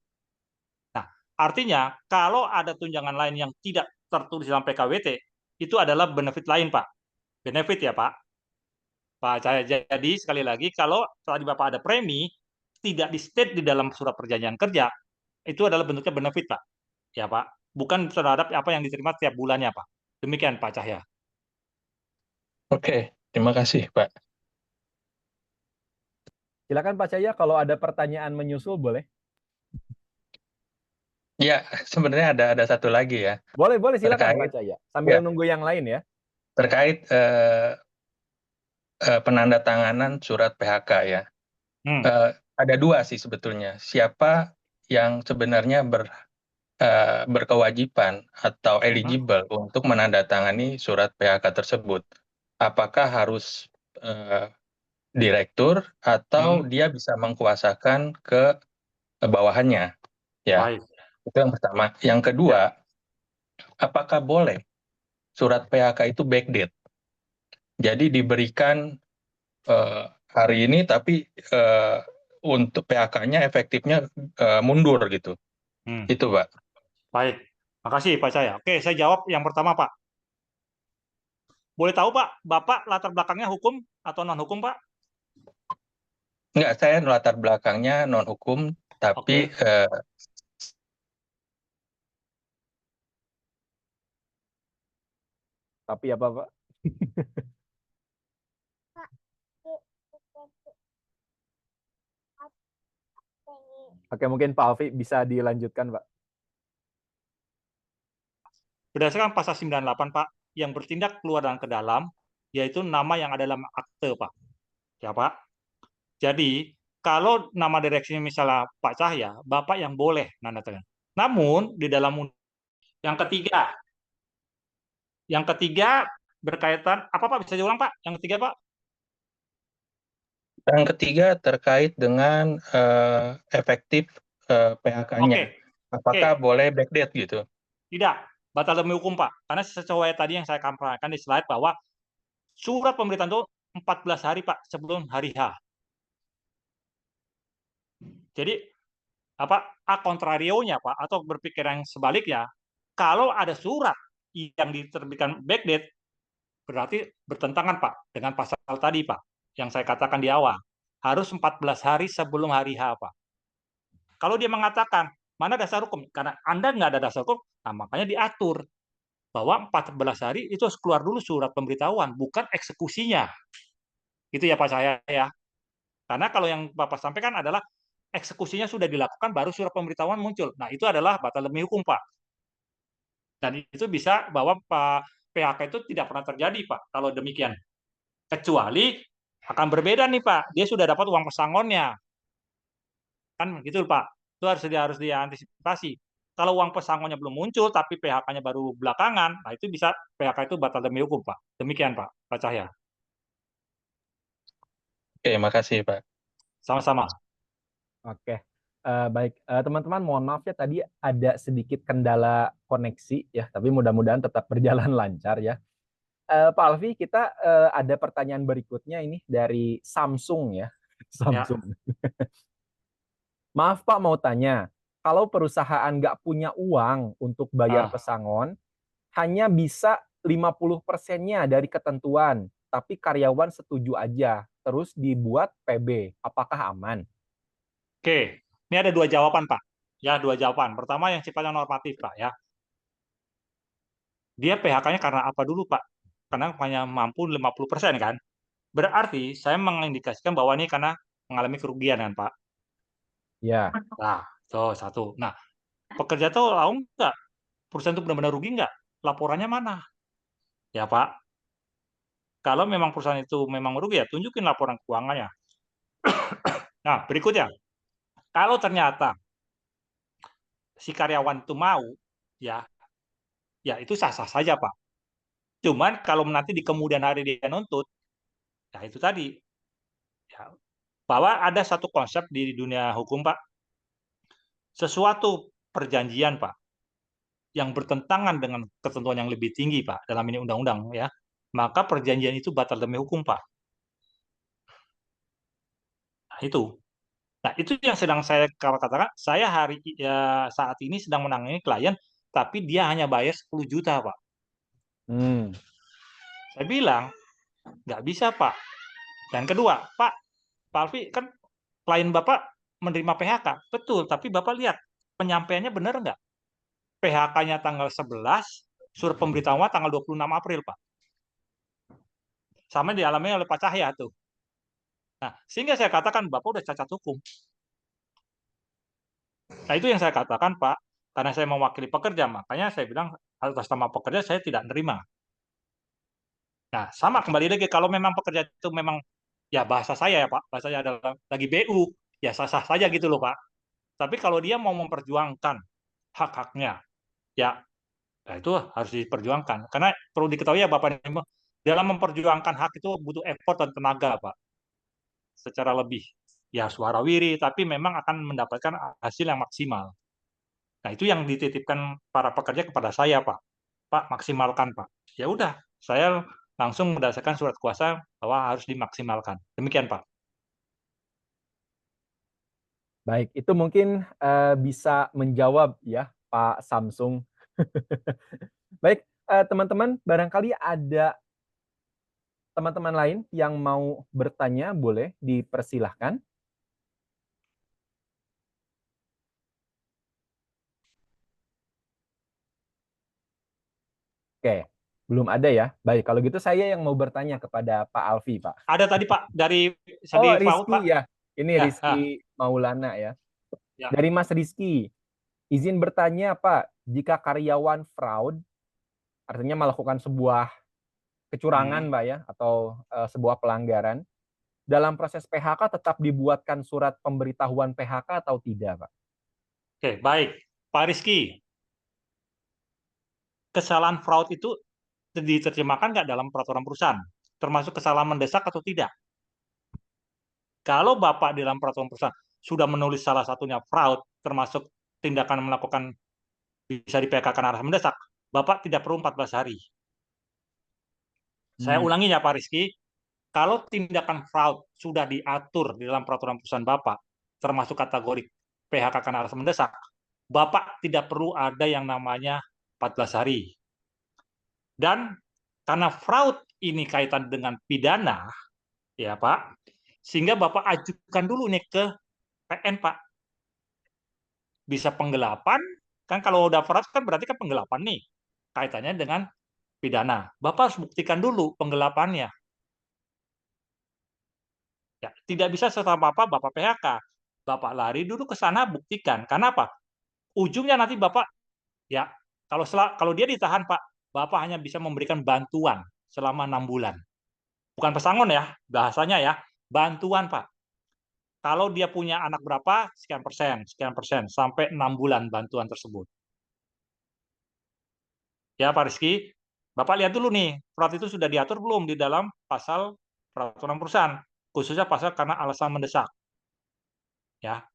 Nah, artinya kalau ada tunjangan lain yang tidak tertulis dalam PKWT, itu adalah benefit lain, Pak. Benefit ya, Pak. Pak Cahaya, jadi sekali lagi, kalau tadi Bapak ada premi, tidak di-state di dalam surat perjanjian kerja, itu adalah bentuknya benefit, Pak. Ya, Pak. Bukan terhadap apa yang diterima setiap bulannya, Pak. Demikian, Pak Cahya. Oke, terima kasih, Pak. Silakan Pak Cahya, kalau ada pertanyaan menyusul boleh. Ya, sebenarnya ada satu lagi ya. Boleh silakan Pak Cahya. Sambil nunggu yang lain ya. Terkait penandatanganan surat PHK ya. Ada dua sih sebetulnya. Siapa yang sebenarnya berkewajiban atau eligible untuk menandatangani surat PHK tersebut? Apakah harus direktur atau dia bisa mengkuasakan ke bawahannya? Ya, Baik. itu yang pertama. Yang kedua, apakah boleh surat PHK itu backdate? Jadi diberikan hari ini, tapi untuk PHK-nya efektifnya mundur gitu. Itu, Pak. Baik. Makasih, Pak Cahya. Oke, saya jawab yang pertama, Pak. Boleh tahu, Pak, Bapak latar belakangnya hukum atau non-hukum, Pak? Enggak, saya latar belakangnya non-hukum, tapi Tapi apa, Pak? Oke, mungkin Pak Alfi bisa dilanjutkan, Pak. Berdasarkan pasal 98, Pak, yang bertindak keluar dan ke dalam, yaitu nama yang ada dalam akte, Pak. Ya, Pak. Jadi, kalau nama direksinya misalnya Pak Cahya, Bapak yang boleh nanda tangan. Namun di dalam yang ketiga berkaitan apa Pak? Bisa diulang Pak? Yang ketiga Pak? Yang ketiga terkait dengan efektif PHK-nya. Oke, Apakah boleh backdate gitu? tidak, batal demi hukum Pak. Karena sesuai tadi yang saya kampanye di slide bahwa surat pemberitahuan itu 14 hari Pak sebelum hari H. Jadi apa a contrario-nya Pak atau berpikir yang sebaliknya, kalau ada surat yang diterbitkan backdate berarti bertentangan Pak dengan pasal tadi Pak yang saya katakan di awal. Harus 14 hari sebelum hari H Pak. Kalau dia mengatakan mana dasar hukum? Karena Anda nggak ada dasar hukum, nah makanya diatur bahwa 14 hari itu harus keluar dulu surat pemberitahuan, bukan eksekusinya. Itu ya Pak saya ya. Karena kalau yang Bapak sampaikan adalah eksekusinya sudah dilakukan, baru surat pemberitahuan muncul. Nah, itu adalah batal demi hukum, Pak. Dan itu bisa bahwa PHK itu tidak pernah terjadi, Pak, kalau demikian. Kecuali akan berbeda nih, Pak. Dia sudah dapat uang pesangonnya. Kan gitu, Pak. Itu harus diantisipasi. Kalau uang pesangonnya belum muncul, tapi PHK-nya baru belakangan, nah itu bisa PHK itu batal demi hukum, Pak. Demikian, Pak Cahya. Oke, makasih Pak. Sama-sama. Oke, baik. Teman-teman, mohon maaf ya tadi ada sedikit kendala koneksi ya, tapi mudah-mudahan tetap berjalan lancar ya. Pak Alfi, kita ada pertanyaan berikutnya ini dari Samsung ya. Samsung. Maaf Pak, mau tanya, kalau perusahaan nggak punya uang untuk bayar pesangon, hanya bisa 50%-nya dari ketentuan, tapi karyawan setuju aja, terus dibuat PB, apakah aman? Oke, ini ada dua jawaban, Pak. Ya, dua jawaban. Pertama yang sifatnya normatif, Pak, ya. Dia PHK-nya karena apa dulu, Pak? Karena hanya mampu 50% kan? Berarti saya mengindikasikan bahwa ini karena mengalami kerugian kan, Pak? Ya. Nah, so satu. Nah, pekerja tuh tahu nggak perusahaan itu benar-benar rugi nggak? Laporannya mana? Ya, Pak. Kalau memang perusahaan itu memang rugi ya, tunjukin laporan keuangannya. Nah, berikutnya. Kalau ternyata si karyawan itu mau, ya itu sah-sah saja, Pak. Cuman kalau nanti di kemudian hari dia nuntut, ya itu tadi, ya, bahwa ada satu konsep di dunia hukum, Pak, sesuatu perjanjian, Pak, yang bertentangan dengan ketentuan yang lebih tinggi, Pak, dalam ini undang-undang, ya, maka perjanjian itu batal demi hukum, Pak. Nah, itu. Nah, itu yang sedang saya katakan, saya saat ini sedang menangani klien, tapi dia hanya bayar 10 juta, Pak. Saya bilang, nggak bisa, Pak. Dan kedua, Pak Alfi, kan klien Bapak menerima PHK. Betul, tapi Bapak lihat, penyampaiannya benar nggak? PHK-nya tanggal 11, surat pemberitahuan tanggal 26 April, Pak. Sama dialami oleh Pak Cahya tuh. Nah, sehingga saya katakan Bapak udah cacat hukum. Nah, itu yang saya katakan, Pak. Karena saya mewakili pekerja, makanya saya bilang atas nama pekerja saya tidak nerima. Nah, sama kembali lagi, kalau memang pekerja itu memang, ya bahasa saya ya Pak, bahasanya adalah lagi BU, ya sah-sah saja gitu loh Pak. Tapi kalau dia mau memperjuangkan hak-haknya, ya itu harus diperjuangkan. Karena perlu diketahui ya Bapak, dalam memperjuangkan hak itu butuh effort dan tenaga Pak. Secara lebih, ya suara wiri, tapi memang akan mendapatkan hasil yang maksimal. Nah itu yang dititipkan para pekerja kepada saya Pak. Pak, maksimalkan Pak. Ya udah, saya langsung berdasarkan surat kuasa bahwa harus dimaksimalkan. Demikian Pak. Baik, itu mungkin bisa menjawab ya Pak Samsung. Baik, teman-teman, barangkali ada teman-teman lain yang mau bertanya, boleh dipersilahkan. Oke, belum ada ya. Baik, kalau gitu saya yang mau bertanya kepada Pak Alfi, Pak. Ada tadi Pak dari Rizky Pak. ya. Ini ya, Rizky Maulana ya. Dari Mas Rizky. Izin bertanya Pak, jika karyawan fraud, artinya melakukan sebuah kecurangan Pak ya, atau sebuah pelanggaran, dalam proses PHK tetap dibuatkan surat pemberitahuan PHK atau tidak Pak? Oke, baik. Pak Rizky, kesalahan fraud itu diterjemahkan nggak dalam peraturan perusahaan? Termasuk kesalahan mendesak atau tidak? Kalau Bapak di dalam peraturan perusahaan sudah menulis salah satunya fraud, termasuk tindakan melakukan bisa di PHK karena alasan mendesak, Bapak tidak perlu 14 hari. Saya ulangi ya Pak Rizky, kalau tindakan fraud sudah diatur di dalam peraturan perusahaan Bapak, termasuk kategori PHK karena alasan mendesak, Bapak tidak perlu ada yang namanya 14 hari. Dan karena fraud ini kaitan dengan pidana, ya Pak, sehingga Bapak ajukan dulu nih ke PN, Pak. Bisa penggelapan, kan kalau udah fraud kan berarti kan penggelapan nih, kaitannya dengan pidana. Bapak harus buktikan dulu penggelapannya. Ya, tidak bisa setelah Bapak PHK. Bapak lari dulu ke sana buktikan. Karena apa? Ujungnya nanti Bapak, ya kalau dia ditahan Pak, Bapak hanya bisa memberikan bantuan selama 6 bulan. Bukan pesangon ya, bahasanya ya, bantuan Pak. Kalau dia punya anak berapa, sekian persen, sampai 6 bulan bantuan tersebut. Ya Pak Rizky, Bapak lihat dulu nih, fraud itu sudah diatur belum di dalam pasal peraturan perusahaan, khususnya pasal karena alasan mendesak. Ya,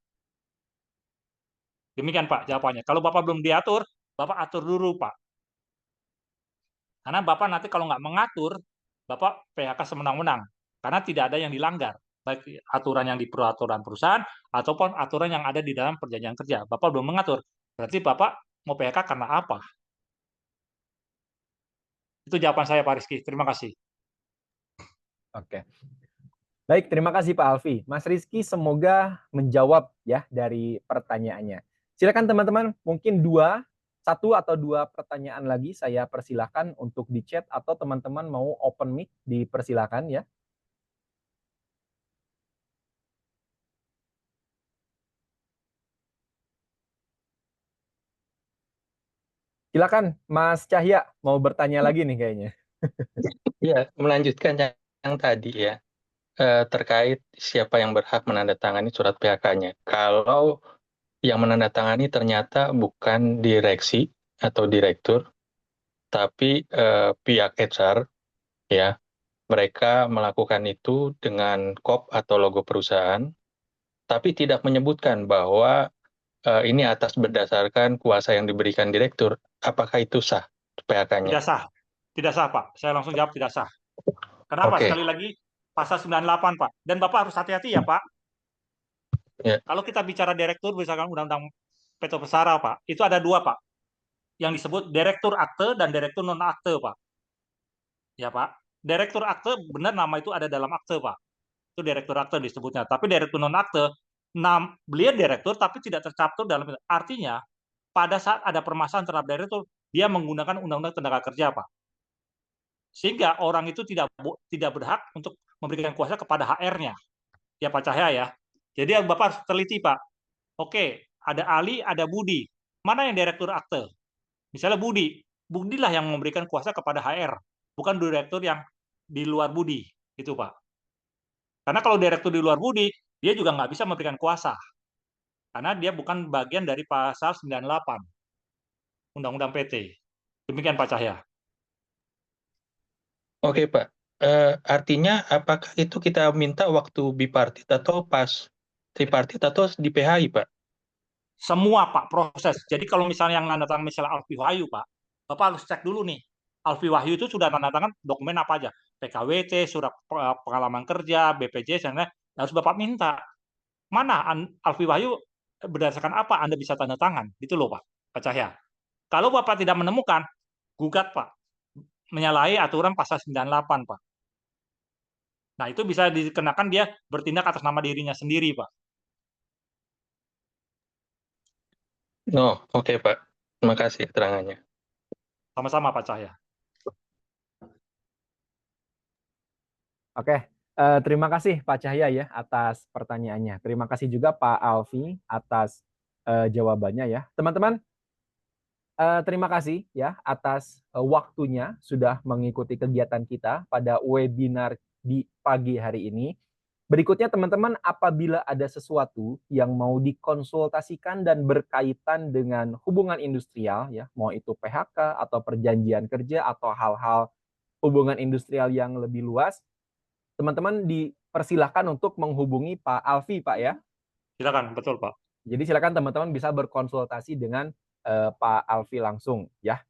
demikian Pak jawabannya. Kalau Bapak belum diatur, Bapak atur dulu Pak. Karena Bapak nanti kalau nggak mengatur, Bapak PHK semenang-menang. Karena tidak ada yang dilanggar. Baik aturan yang di peraturan perusahaan, ataupun aturan yang ada di dalam perjanjian kerja. Bapak belum mengatur. Berarti Bapak mau PHK karena apa? Itu jawaban saya Pak Rizky. Terima kasih. Oke. Baik, terima kasih Pak Alfi. Mas Rizky semoga menjawab ya dari pertanyaannya. Silakan teman-teman, mungkin satu atau dua pertanyaan lagi saya persilahkan untuk di chat atau teman-teman mau open mic dipersilakan ya. Silakan Mas Cahya mau bertanya lagi nih kayaknya. Ya, melanjutkan yang tadi ya, terkait siapa yang berhak menandatangani surat PHK-nya. Kalau yang menandatangani ternyata bukan direksi atau direktur, tapi pihak HR, ya, mereka melakukan itu dengan kop atau logo perusahaan, tapi tidak menyebutkan bahwa ini atas berdasarkan kuasa yang diberikan direktur. Apakah itu sah PHK-nya? Tidak sah. Tidak sah, Pak. Saya langsung jawab tidak sah. Kenapa? Oke. Sekali lagi, pasal 98, Pak. Dan Bapak harus hati-hati ya, Pak. Ya. Kalau kita bicara direktur, misalkan Undang-Undang Peto Pesara, Pak, itu ada dua, Pak. Yang disebut direktur akte dan direktur non-akte, Pak. Ya, Pak. Direktur akte, benar nama itu ada dalam akte, Pak. Itu direktur akte disebutnya. Tapi direktur non-akte, beliau direktur tapi tidak tercatat dalam. Artinya, pada saat ada permasalahan terhadap direktur, dia menggunakan Undang-Undang Tenaga Kerja, Pak. Sehingga orang itu tidak berhak untuk memberikan kuasa kepada HR-nya. Ya Pak Cahya ya. Jadi Bapak harus teliti Pak. Oke, ada Ali, ada Budi. Mana yang direktur akte? Misalnya Budi. Budilah yang memberikan kuasa kepada HR. Bukan direktur yang di luar Budi. Itu Pak. Karena kalau direktur di luar Budi, dia juga nggak bisa memberikan kuasa. Karena dia bukan bagian dari pasal 98 Undang-Undang PT. Demikian Pak Cahya. Oke Pak, artinya apakah itu kita minta waktu bipartit atau pas tripartit atau di PHI Pak? Semua Pak proses. Jadi kalau misalnya yang tanda tangan misalnya Alfi Wahyu Pak, Bapak harus cek dulu nih. Alfi Wahyu itu sudah tanda tangan dokumen apa aja? PKWT, surat pengalaman kerja, BPJS, dan lain-lain. Harus Bapak minta. Mana Alfi Wahyu berdasarkan apa Anda bisa tanda tangan? Gitu loh Pak, Pak Cahya. Kalau Bapak tidak menemukan, gugat Pak. Menyalahi aturan pasal 98 Pak. Nah itu bisa dikenakan dia bertindak atas nama dirinya sendiri Pak. Oh, oke Pak. Terima kasih keterangannya. Sama-sama Pak Cahya. Oke, terima kasih Pak Cahya ya atas pertanyaannya. Terima kasih juga Pak Alfi atas jawabannya ya. Teman-teman, terima kasih ya atas waktunya sudah mengikuti kegiatan kita pada webinar di pagi hari ini. Berikutnya teman-teman, apabila ada sesuatu yang mau dikonsultasikan dan berkaitan dengan hubungan industrial, ya, mau itu PHK atau perjanjian kerja atau hal-hal hubungan industrial yang lebih luas, teman-teman dipersilahkan untuk menghubungi Pak Alfi, Pak ya. Silakan, betul Pak. Jadi silakan teman-teman bisa berkonsultasi dengan Pak Alfi langsung, ya.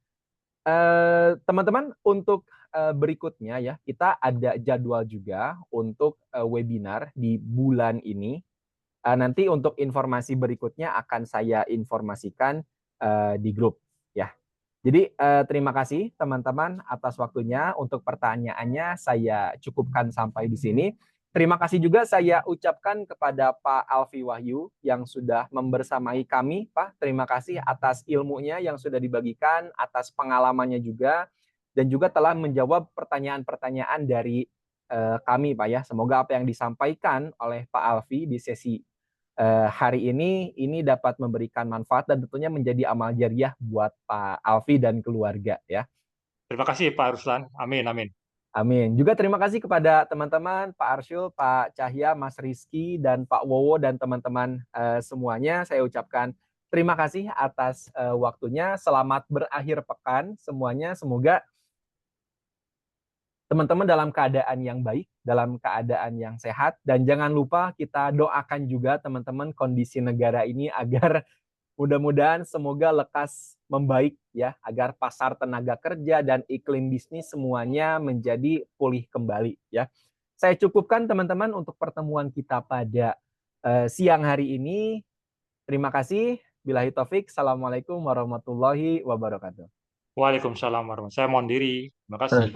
Teman-teman, untuk berikutnya ya, kita ada jadwal juga untuk webinar di bulan ini. Nanti untuk informasi berikutnya akan saya informasikan di grup ya. Jadi terima kasih teman-teman atas waktunya. Untuk pertanyaannya saya cukupkan sampai di sini. Terima kasih juga saya ucapkan kepada Pak Alfi Wahyu yang sudah membersamai kami, Pak. Terima kasih atas ilmunya yang sudah dibagikan, atas pengalamannya juga, dan juga telah menjawab pertanyaan-pertanyaan dari kami, Pak ya. Semoga apa yang disampaikan oleh Pak Alfi di sesi hari ini dapat memberikan manfaat dan tentunya menjadi amal jariah buat Pak Alfi dan keluarga ya. Terima kasih Pak Ruslan. Amin, amin. Amin. Juga terima kasih kepada teman-teman, Pak Arsyul, Pak Cahya, Mas Rizky, dan Pak Wowo, dan teman-teman semuanya. Saya ucapkan terima kasih atas waktunya. Selamat berakhir pekan semuanya. Semoga teman-teman dalam keadaan yang baik, dalam keadaan yang sehat. Dan jangan lupa kita doakan juga teman-teman kondisi negara ini agar mudah-mudahan semoga lekas membaik ya, agar pasar tenaga kerja dan iklim bisnis semuanya menjadi pulih kembali ya. Saya cukupkan teman-teman untuk pertemuan kita pada siang hari ini. Terima kasih. Billahi taufik. Assalamualaikum warahmatullahi wabarakatuh. Waalaikumsalam warahmatullahi wabarakatuh. Saya mohon diri. Terima kasih.